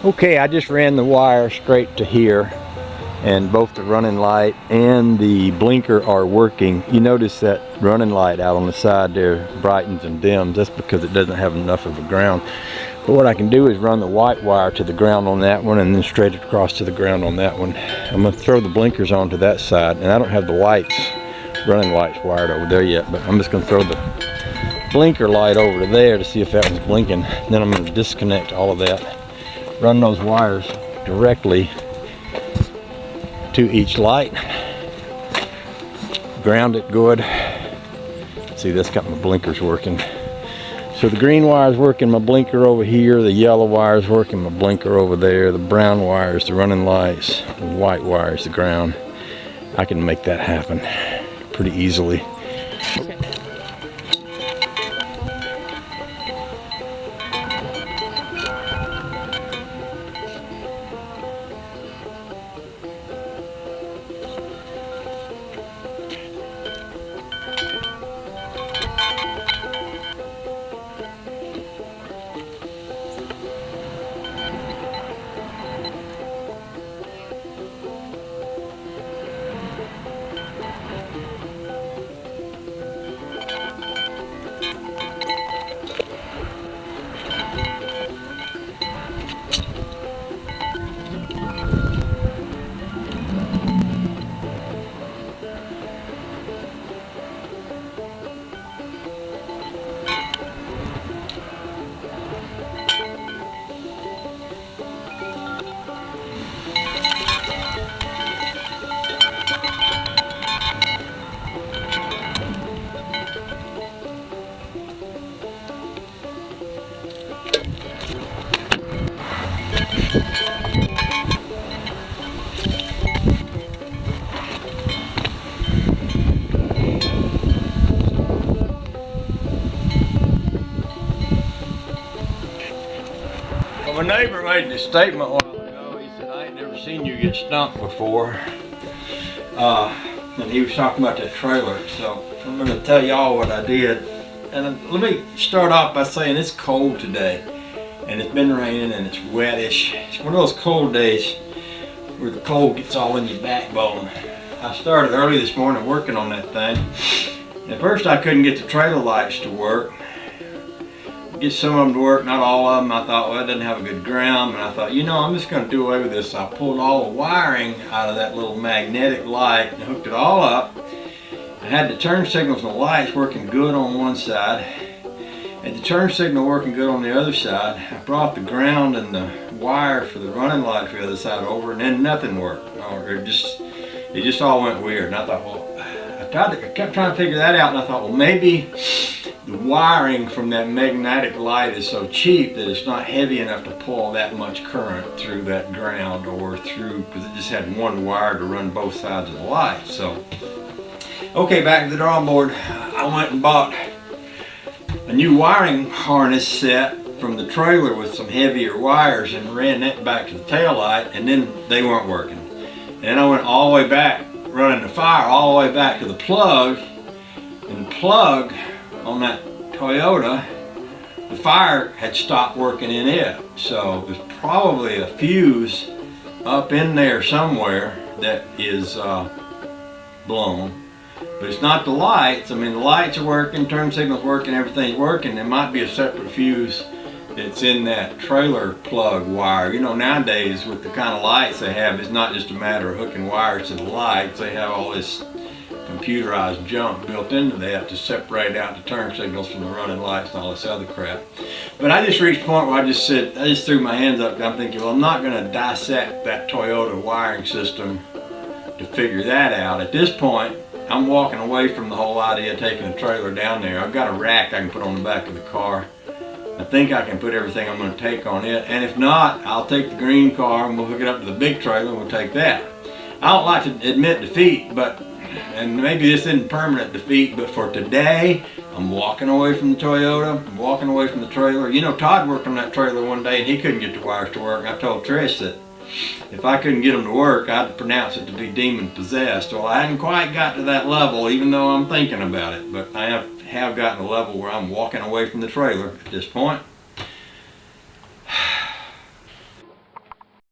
Okay, I just ran the wire straight to here, and both the running light and the blinker are working. You notice that running light out on the side there brightens and dims. That's because it doesn't have enough of a ground. But what I can do is run the white wire to the ground on that one and then straight across to the ground on that one. I'm going to throw the blinkers onto that side, and I don't have the lights, running lights wired over there yet, but I'm just going to throw the blinker light over to there to see if that one's blinking. Then I'm going to disconnect all of that, run those wires directly to each light, ground it good. See, that's got my blinkers working. So the green wire is working my blinker over here, the yellow wire is working my blinker over there, the brown wire is the running lights, the white wire is the ground. I can make that happen pretty easily. Okay. My neighbor made this statement a while ago. He said, "I ain't never seen you get stumped before." And he was talking about that trailer. So I'm going to tell y'all what I did. And let me start off by saying it's cold today. And it's been raining and it's wettish. It's one of those cold days where the cold gets all in your backbone. I started early this morning working on that thing. At first I couldn't get the trailer lights to work. Get some of them to work, not all of them. I thought, well, it doesn't have a good ground, and I thought, you know, I'm just going to do away with this. So I pulled all the wiring out of that little magnetic light and hooked it all up. I had the turn signals and the lights working good on one side, and the turn signal working good on the other side. I brought the ground and the wire for the running light for the other side over, and then nothing worked. It just all went weird. And I thought, well, I kept trying to figure that out, and I thought, well, maybe the wiring from that magnetic light is so cheap that it's not heavy enough to pull that much current through that ground or through, because it just had one wire to run both sides of the light. So, okay, back to the drawing board. I went and bought a new wiring harness set from the trailer with some heavier wires and ran that back to the tail light, and then they weren't working. And then I went all the way back, running the fire all the way back to the plug, and the plug on that Toyota, the fire had stopped working in it. So there's probably a fuse up in there somewhere that is blown. But it's not the lights. I mean, the lights are working, turn signal's working, everything's working. There might be a separate fuse that's in that trailer plug wire. You know, nowadays with the kind of lights they have, it's not just a matter of hooking wires to the lights. They have all this computerized junk built into that to separate out the turn signals from the running lights and all this other crap. But I just reached a point where I just threw my hands up. I'm thinking, well, I'm not going to dissect that Toyota wiring system to figure that out. At this point, I'm walking away from the whole idea of taking a trailer down there. I've got a rack I can put on the back of the car. I think I can put everything I'm going to take on it. And if not, I'll take the green car and we'll hook it up to the big trailer and we'll take that. I don't like to admit defeat, and maybe this isn't permanent defeat, but for today, I'm walking away from the Toyota, I'm walking away from the trailer. You know, Todd worked on that trailer one day and he couldn't get the wires to work. And I told Trish that if I couldn't get them to work, I'd pronounce it to be demon possessed. Well, I hadn't quite got to that level, even though I'm thinking about it, but I have gotten to a level where I'm walking away from the trailer at this point.